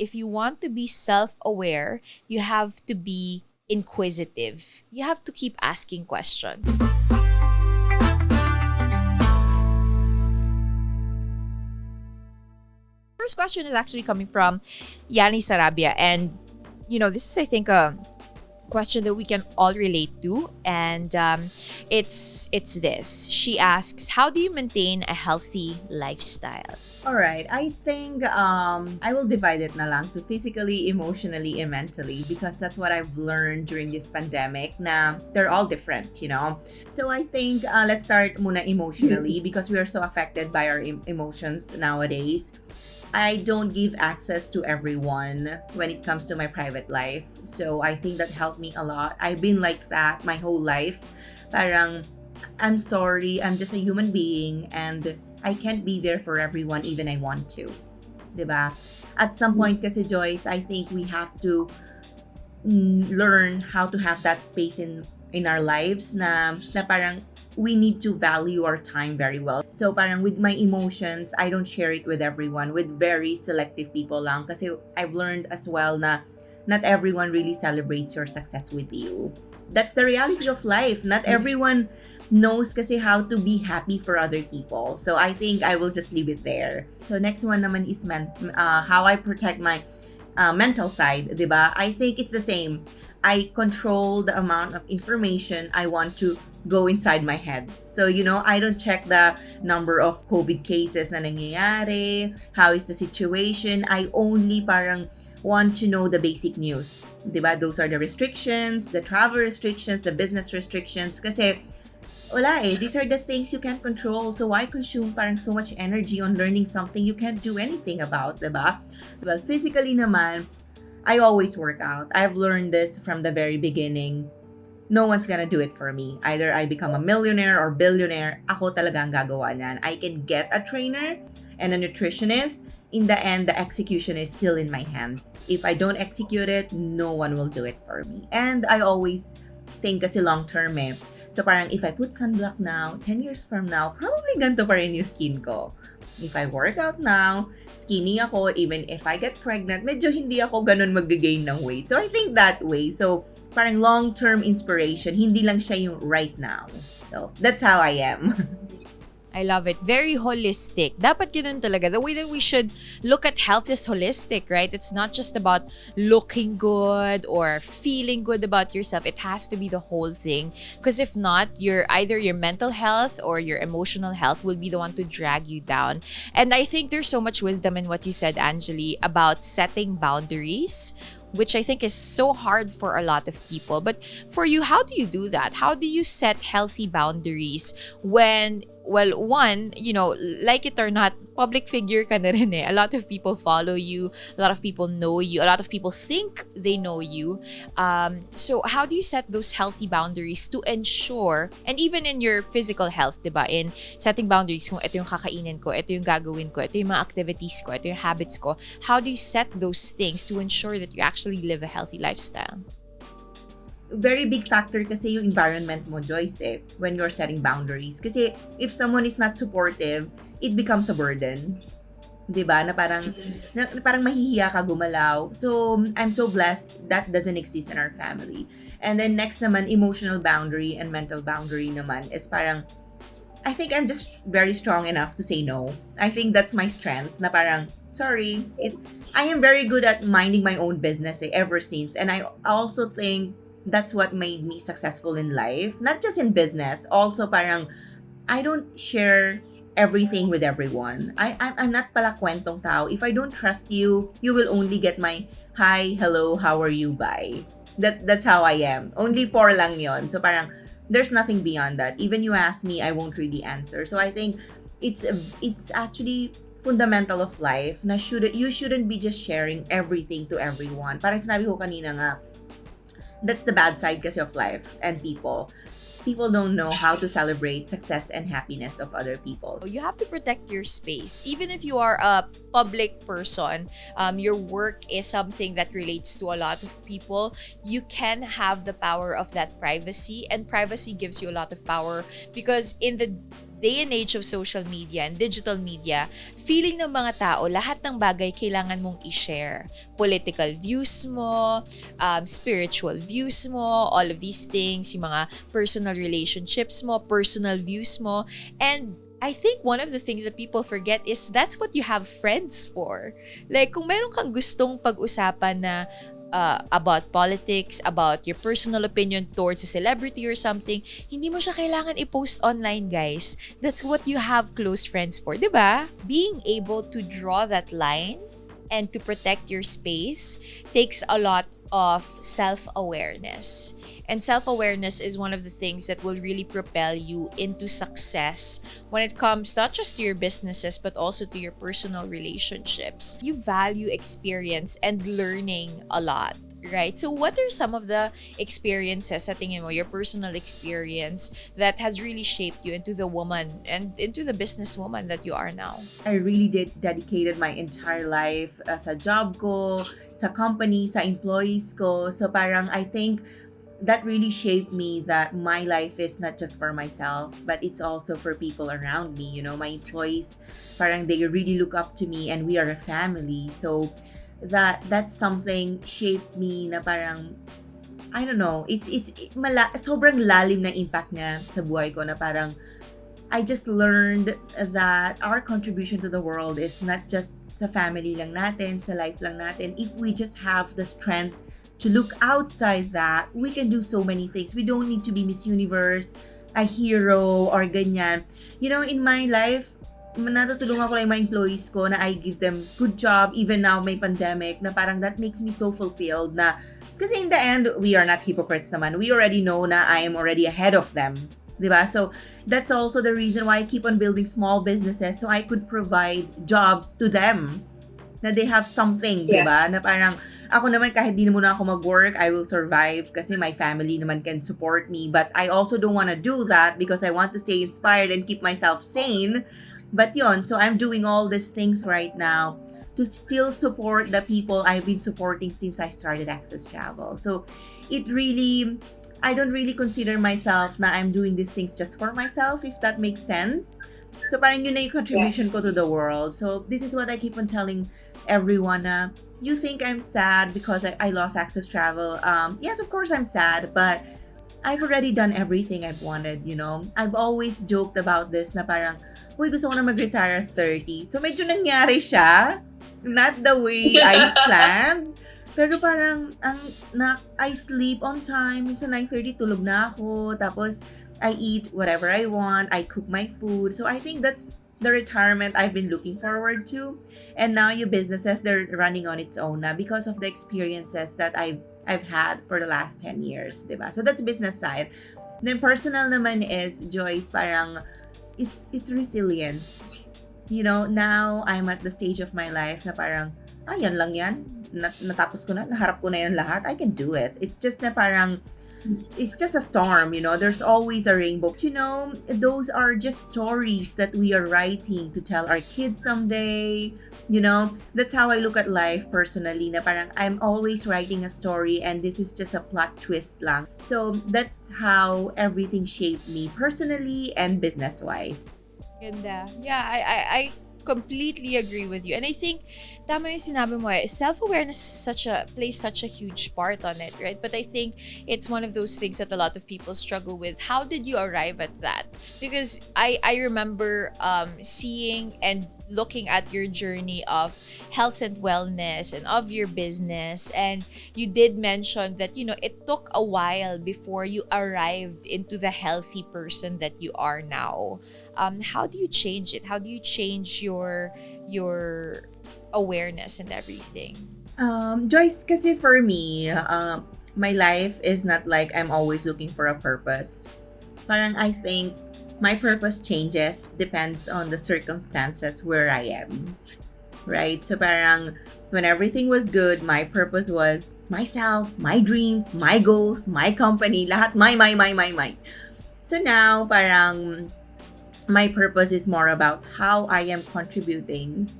if you want to be self-aware, you have to be inquisitive. You have to keep asking questions. First question is actually coming from Yani Sarabia, and this is, I think, a question that we can all relate to, and it's this. She asks, how do you maintain a healthy lifestyle? All right, I think I will divide it na lang to physically, emotionally, and mentally, because that's what I've learned during this pandemic na they're all different. So I think let's start muna emotionally because we are so affected by our emotions nowadays. I don't give access to everyone when it comes to my private life. So I think that helped me a lot. I've been like that my whole life. Parang, I'm sorry, I'm just a human being and I can't be there for everyone even I want to. 'Di ba? At some point kasi Joyce, I think we have to learn how to have that space in our lives na parang we need to value our time very well. So parang with my emotions, I don't share it with everyone, with very selective people lang. Kasi I've learned as well na not everyone really celebrates your success with you. That's the reality of life. Not everyone knows kasi how to be happy for other people. So I think I will just leave it there. So next one naman is how I protect my mental side, diba? I think it's the same. I control the amount of information I want to go inside my head. So, I don't check the number of COVID cases na nangyayari, how is the situation. I only parang want to know the basic news. Diba? Those are the restrictions, the travel restrictions, the business restrictions. Kasi, wala eh. These are the things you can't control. So why consume parang so much energy on learning something you can't do anything about, diba? Well, physically naman, I always work out. I've learned this from the very beginning. No one's gonna do it for me. Either I become a millionaire or billionaire, ako talaga ang gagawa niyan. I can get a trainer and a nutritionist. In the end, the execution is still in my hands. If I don't execute it, no one will do it for me. And I always think kasi long term eh. So parang if I put sunblock now, 10 years from now, probably ganito pa rin yung skin ko. If I work out now, skinny ako, even if I get pregnant, medyo hindi ako ganun mag-gain ng weight. So I think that way. So parang long-term inspiration, hindi lang siya yung right now. So that's how I am. I love it. Very holistic. Dapat ganun talaga. The way that we should look at health is holistic, right? It's not just about looking good or feeling good about yourself. It has to be the whole thing. Because if not, either your mental health or your emotional health will be the one to drag you down. And I think there's so much wisdom in what you said, Angeli, about setting boundaries, which I think is so hard for a lot of people. But for you, how do you do that? How do you set healthy boundaries when, well, one, like it or not, public figure ka na rin eh. A lot of people follow you. A lot of people know you. A lot of people think they know you. So how do you set those healthy boundaries to ensure, and even in your physical health, diba? In setting boundaries, kung ito yung kakainin ko, ito yung gagawin ko, ito yung mga activities ko, ito yung habits ko. How do you set those things to ensure that you actually live a healthy lifestyle? Very big factor kasi yung environment mo, Joyce, when you're setting boundaries. Kasi if someone is not supportive, it becomes a burden. 'Di ba? Na parang mahihiya ka gumalaw. So, I'm so blessed that doesn't exist in our family. And then next naman, emotional boundary and mental boundary naman is parang I think I'm just very strong enough to say no. I think that's my strength na parang, sorry. I am very good at minding my own business ever since. And I also think that's what made me successful in life. Not just in business. Also parang, I don't share everything with everyone. I'm not pala kwentong tao. If I don't trust you, you will only get my hi, hello, how are you, bye. That's how I am. Only 4 lang yon. So parang, there's nothing beyond that. Even you ask me, I won't really answer. So I think it's actually fundamental of life na you shouldn't be just sharing everything to everyone. Parang sinabi ko kanina nga, that's the bad side kasi of life and people. People don't know how to celebrate success and happiness of other people. You have to protect your space. Even if you are a public person, your work is something that relates to a lot of people, you can have the power of that privacy, and privacy gives you a lot of power because in the day and age of social media and digital media, feeling ng mga tao, lahat ng bagay kailangan mong i-share. Political views mo, spiritual views mo, all of these things, yung mga personal relationships mo, personal views mo, and I think one of the things that people forget is that's what you have friends for. Like, kung meron kang gustong pag-usapan na about politics, about your personal opinion towards a celebrity or something, hindi mo siya kailangan i-post online, guys. That's what you have close friends for, di ba? Being able to draw that line and to protect your space takes a lot of self-awareness. And self-awareness is one of the things that will really propel you into success when it comes not just to your businesses but also to your personal relationships. You value experience and learning a lot, right? So what are some of the experiences sa tingin mo, your personal experience that has really shaped you into the woman and into the businesswoman that you are now? I really dedicated my entire life sa job ko, sa company, sa employees ko. So parang I think that really shaped me that my life is not just for myself, but it's also for people around me. You know, my employees, parang they really look up to me and we are a family. So that's something shaped me na parang, I don't know, sobrang lalim na impact niya sa buhay ko na parang I just learned that our contribution to the world is not just sa family lang natin, sa life lang natin. If we just have the strength to look outside that, we can do so many things. We don't need to be Miss Universe, a hero, or ganyan. You know, in my life, natutulungan ko lang yung mga employees ko na I give them good job, even now may pandemic, na parang that makes me so fulfilled na, kasi in the end, we are not hypocrites naman. We already know na I am already ahead of them. Diba? So, that's also the reason why I keep on building small businesses so I could provide jobs to them. Na they have something, diba? Na parang, ako naman kahit di na muna ako mag-work, I will survive kasi my family naman can support me. But I also don't want to do that because I want to stay inspired and keep myself sane. But yon, so I'm doing all these things right now to still support the people I've been supporting since I started Access Travel. So it really, I don't really consider myself na I'm doing these things just for myself, if that makes sense. So parang yun na yung contribution ko to the world. So this is what I keep on telling everyone na, you think I'm sad because I lost Access Travel. Yes, of course I'm sad, but I've already done everything I've wanted, you know. I've always joked about this na parang, uy, gusto ko na mag-retire at 30. So medyo nangyari siya. Not the way I planned. Pero parang, I sleep on time. Minsan 9:30, tulog na ako. Tapos, I eat whatever I want. I cook my food. So I think that's the retirement I've been looking forward to. And now your businesses, they're running on its own na because of the experiences that I've had for the last 10 years, diba? So that's business side. Then personal naman is, Joyce, parang it's resilience. You know, now I'm at the stage of my life na parang, yan lang yan. Natapos ko na, naharap ko na yan lahat. I can do it. It's just na parang, it's just a storm, you know. There's always a rainbow. You know, those are just stories that we are writing to tell our kids someday. You know, that's how I look at life personally. Na parang I'm always writing a story and this is just a plot twist lang. So that's how everything shaped me personally and business-wise. Ganda. Yeah, I completely agree with you. And I think tama yung sinabi mo, self-awareness plays such a huge part on it, right? But I think it's one of those things that a lot of people struggle with. How did you arrive at that? Because I remember seeing and looking at your journey of health and wellness and of your business, and you did mention that, you know, it took a while before you arrived into the healthy person that you are now. How do you change it? How do you change your awareness and everything? Joyce, kasi for me, my life is not like I'm always looking for a purpose. Parang I think my purpose changes depends on the circumstances where I am. Right? So parang when everything was good, my purpose was myself, my dreams, my goals, my company, lahat my. So now parang my purpose is more about how I am contributing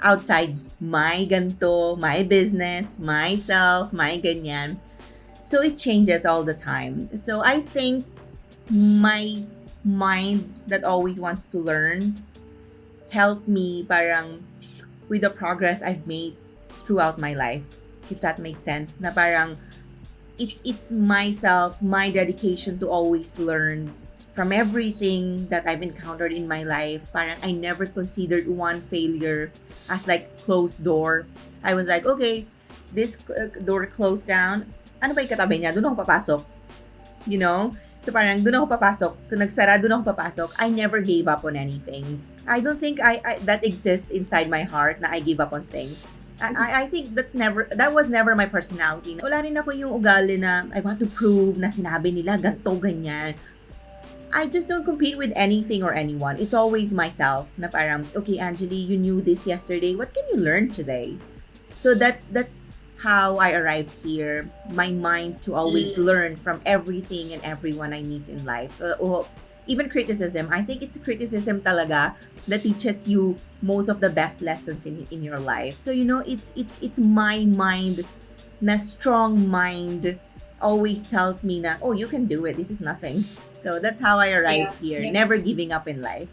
outside my ganto, my business, myself, my ganyan. So it changes all the time. So I think my mind that always wants to learn helped me parang with the progress I've made throughout my life, if that makes sense. Na parang it's myself, my dedication to always learn from everything that I've encountered in my life. Parang I never considered one failure as like closed door. I was like, okay, this door closed down. Ano ba yung katabi niya? Doon ako papasok. You know? So parang doon ako papasok. Kung nagsara, doon ako papasok. I never gave up on anything. I don't think I that exists inside my heart na I give up on things. I think that was never my personality. Wala rin ako yung ugali na I want to prove na sinabi nila ganto ganyan. I just don't compete with anything or anyone. It's always myself na parang, okay, Angeli, you knew this yesterday. What can you learn today? So that's how I arrived here. My mind to always learn from everything and everyone I meet in life. Even criticism. I think it's criticism talaga that teaches you most of the best lessons in your life. So it's my mind, na strong mind always tells me na, oh, you can do it. This is nothing. So that's how I arrived here. Never giving up in life.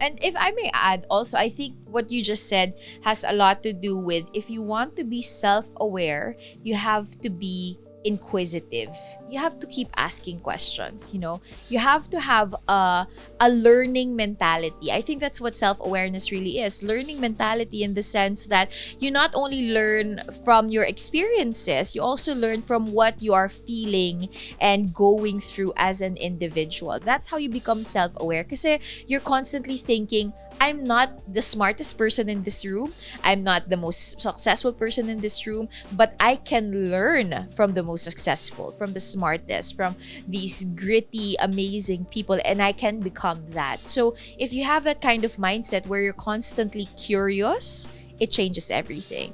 And if I may add, also, I think what you just said has a lot to do with if you want to be self-aware, you have to be inquisitive. You have to keep asking questions, you know. You have to have a learning mentality. I think that's what self-awareness really is. Learning mentality in the sense that you not only learn from your experiences, you also learn from what you are feeling and going through as an individual. That's how you become self-aware kasi you're constantly thinking, I'm not the smartest person in this room. I'm not the most successful person in this room, but I can learn from the most successful, from the smartest, from these gritty, amazing people, and I can become that. So if you have that kind of mindset where you're constantly curious, it changes everything.